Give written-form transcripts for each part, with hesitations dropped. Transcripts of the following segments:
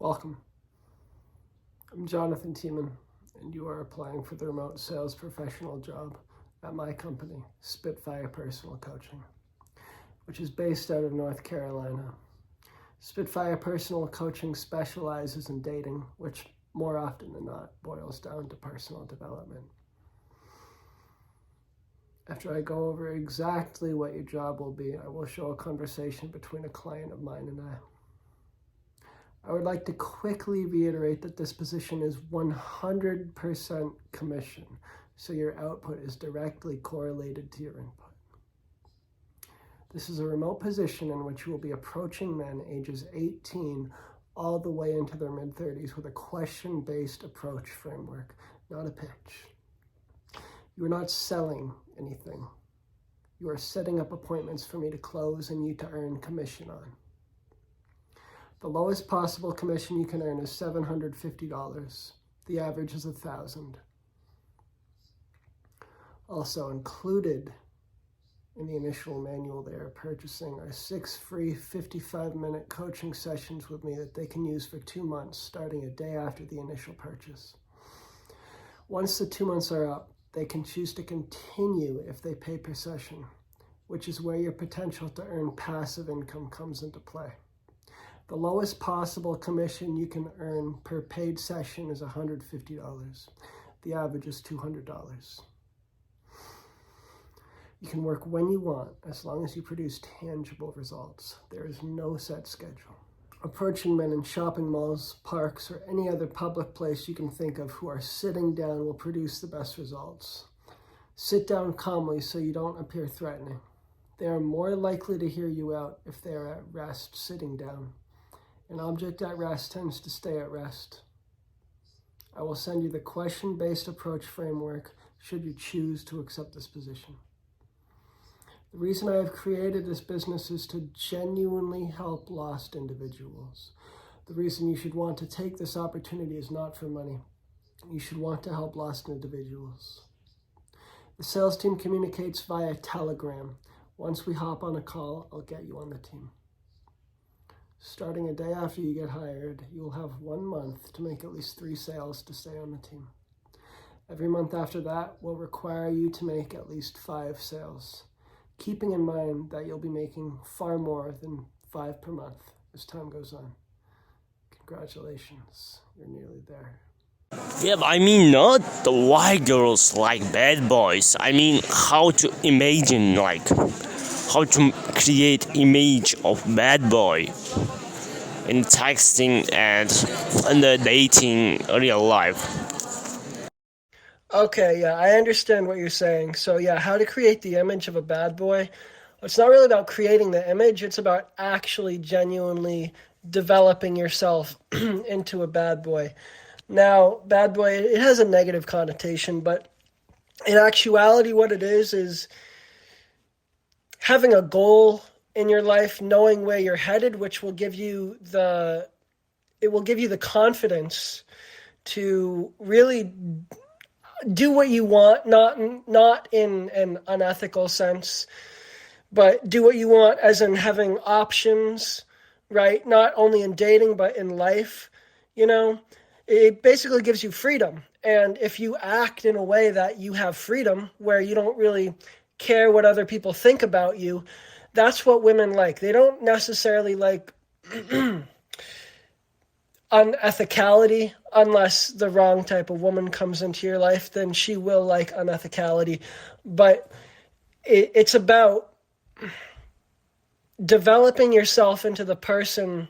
Welcome. I'm Jonathan Tiemann, and you are applying for the remote sales professional job at my company, Spitfire Personal Coaching, which is based out of North Carolina. Spitfire Personal Coaching specializes in dating, which more often than not boils down to personal development. After I go over exactly what your job will be, I will show a conversation between a client of mine and I would like to quickly reiterate that this position is 100% commission, so your output is directly correlated to your input. This is a remote position in which you will be approaching men ages 18 all the way into their mid-30s with a question-based approach framework, not a pitch. You are not selling anything. You are setting up appointments for me to close and you to earn commission on. The lowest possible commission you can earn is $750. The average is $1,000. Also included in the initial manual they are purchasing are 6 free 55-minute coaching sessions with me that they can use for 2 months, starting a day after the initial purchase. Once the 2 months are up, they can choose to continue if they pay per session, which is where your potential to earn passive income comes into play. The lowest possible commission you can earn per paid session is $150. The average is $200. You can work when you want, as long as you produce tangible results. There is no set schedule. Approaching men in shopping malls, parks, or any other public place you can think of who are sitting down will produce the best results. Sit down calmly so you don't appear threatening. They are more likely to hear you out if they are at rest sitting down. An object at rest tends to stay at rest. I will send you the question-based approach framework should you choose to accept this position. The reason I have created this business is to genuinely help lost individuals. The reason you should want to take this opportunity is not for money. You should want to help lost individuals. The sales team communicates via Telegram. Once we hop on a call, I'll get you on the team. Starting a day after you get hired, you will have 1 month to make at least 3 sales to stay on the team. Every month after that will require you to make at least 5 sales, keeping in mind that you'll be making far more than 5 per month as time goes on. Congratulations, you're nearly there. Yeah, but I mean not the white girls like bad boys. I mean how to imagine, like how to create image of bad boy in texting and in the dating real life. Okay, yeah, I understand what you're saying. So yeah, how to create the image of a bad boy. It's not really about creating the image, it's about actually genuinely developing yourself into a bad boy. Now, bad boy, it has a negative connotation, but in actuality what it is having a goal in your life, knowing where you're headed, which will give you the confidence to really do what you want, not in an unethical sense, but do what you want as in having options, right? Not only in dating, but in life, It basically gives you freedom. And if you act in a way that you have freedom, where you don't really care what other people think about you, that's what women like. They don't necessarily like unethicality. Unless the wrong type of woman comes into your life, then she will like unethicality. But it's about developing yourself into the person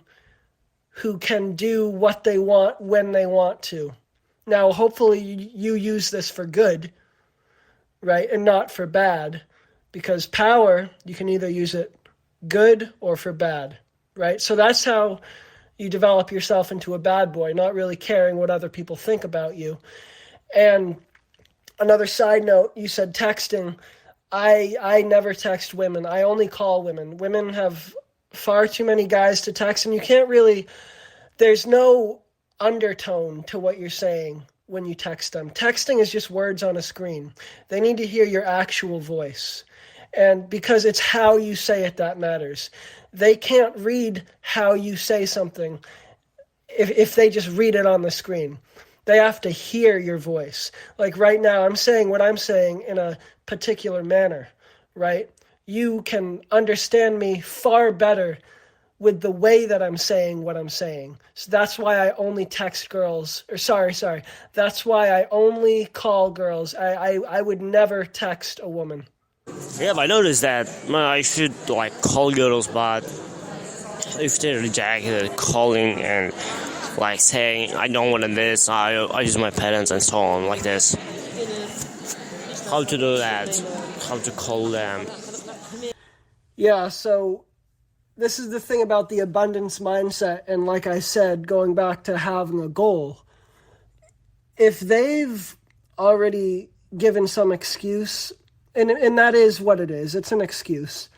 who can do what they want when they want to. Now, hopefully you use this for good, right? And not for bad, because power, you can either use it good or for bad, right? So that's how you develop yourself into a bad boy, not really caring what other people think about you. And another side note, you said texting. I never text women. I only call women. Women have far too many guys to text, and you can't really, there's no undertone to what you're saying when you text them. Texting is just words on a screen. They need to hear your actual voice. And because it's how you say it that matters. They can't read how you say something if they just read it on the screen. They have to hear your voice. Like right now, I'm saying what I'm saying in a particular manner, right? You can understand me far better with the way that I'm saying what I'm saying. So that's why I only text girls, or sorry. That's why I only call girls. I would never text a woman. Yeah, but I noticed that I should like call girls, but if they reject calling and like saying I don't want this, I use my parents and so on like this. How to do that? How to call them? Yeah, so this is the thing about the abundance mindset, and like I said, going back to having a goal. If they've already given some excuse, and that is what it is, it's an excuse.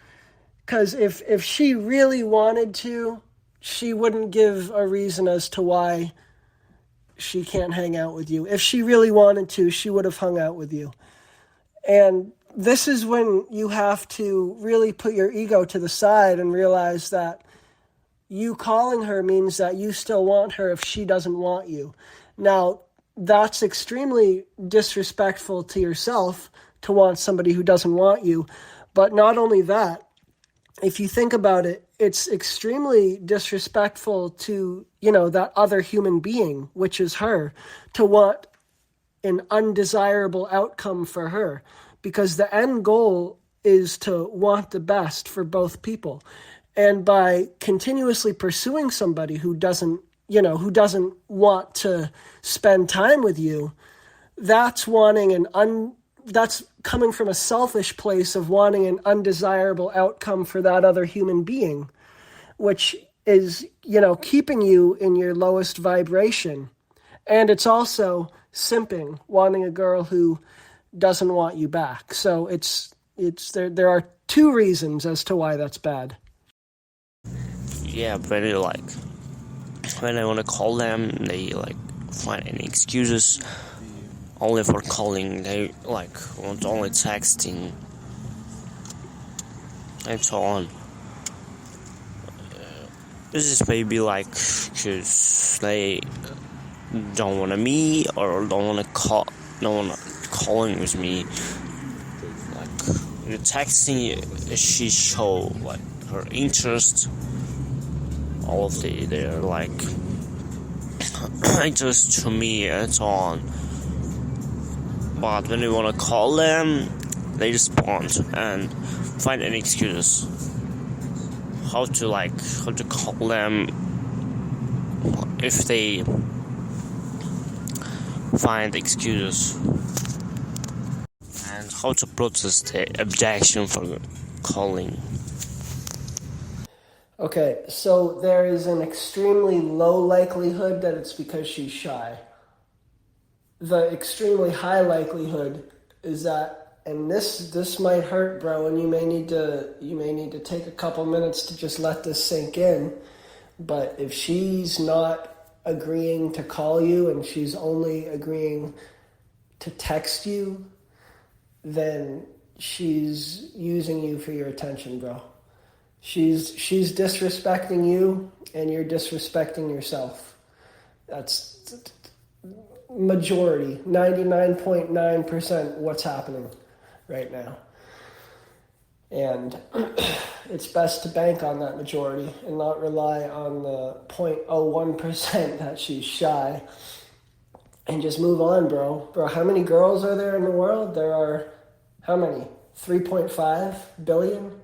Because if she really wanted to, she wouldn't give a reason as to why she can't hang out with you. If she really wanted to, she would have hung out with you. And this is when you have to really put your ego to the side and realize that you calling her means that you still want her if she doesn't want you. Now, that's extremely disrespectful to yourself to want somebody who doesn't want you. But not only that, if you think about it, it's extremely disrespectful to, that other human being, which is her, to want an undesirable outcome for her. Because the end goal is to want the best for both people. And by continuously pursuing somebody who doesn't want to spend time with you, that's that's coming from a selfish place of wanting an undesirable outcome for that other human being, which is, keeping you in your lowest vibration. And it's also simping, wanting a girl who doesn't want you back. So there are two reasons as to why that's bad. Yeah, but when I want to call them, they find any excuses only for calling. They want only texting and so on. This is maybe because they don't want to meet or don't want to calling with me. The texting, she show her interest. All of they're interest to me and so on. But when you want to call them, they respond and find any excuses. How to call them if they find excuses, and how to process the objection for calling. Okay, so there is an extremely low likelihood that it's because she's shy. The extremely high likelihood is that, and this might hurt, bro, and you may need to take a couple minutes to just let this sink in. But if she's not agreeing to call you and she's only agreeing to text you, then she's using you for your attention, bro. She's disrespecting you, and you're disrespecting yourself. That's majority, 99.9% what's happening right now. And it's best to bank on that majority and not rely on the 0.01% that she's shy. And just move on, bro. Bro, how many girls are there in the world? There are, how many? 3.5 billion?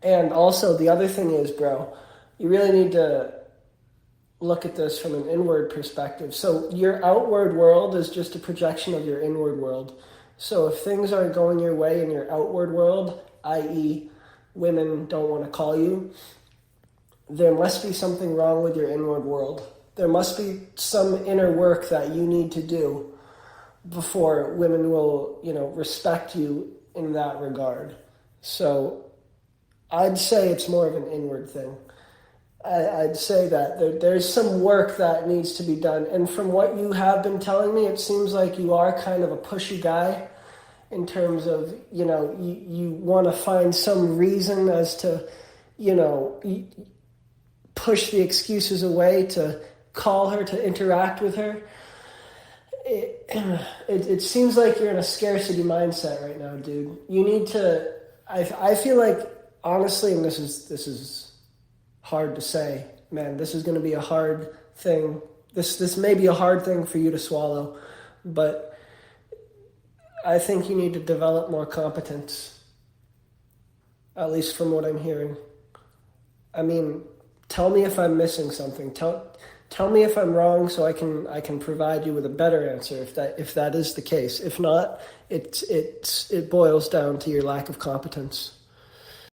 And also, the other thing is, bro, you really need to look at this from an inward perspective. So your outward world is just a projection of your inward world. So if things aren't going your way in your outward world, i.e. women don't want to call you, there must be something wrong with your inward world. There must be some inner work that you need to do before women will, respect you in that regard. So I'd say it's more of an inward thing. I'd say that there's some work that needs to be done. And from what you have been telling me, it seems like you are kind of a pushy guy in terms of, you want to find some reason as to, push the excuses away to call her, to interact with her. It seems like you're in a scarcity mindset right now, dude. You need to. I feel like, honestly, and this is hard to say, man. This is going to be a hard thing. This may be a hard thing for you to swallow, but I think you need to develop more competence. At least from what I'm hearing. I mean, tell me if I'm missing something. Tell me if I'm wrong, so I can provide you with a better answer if that is the case. If not, it boils down to your lack of competence.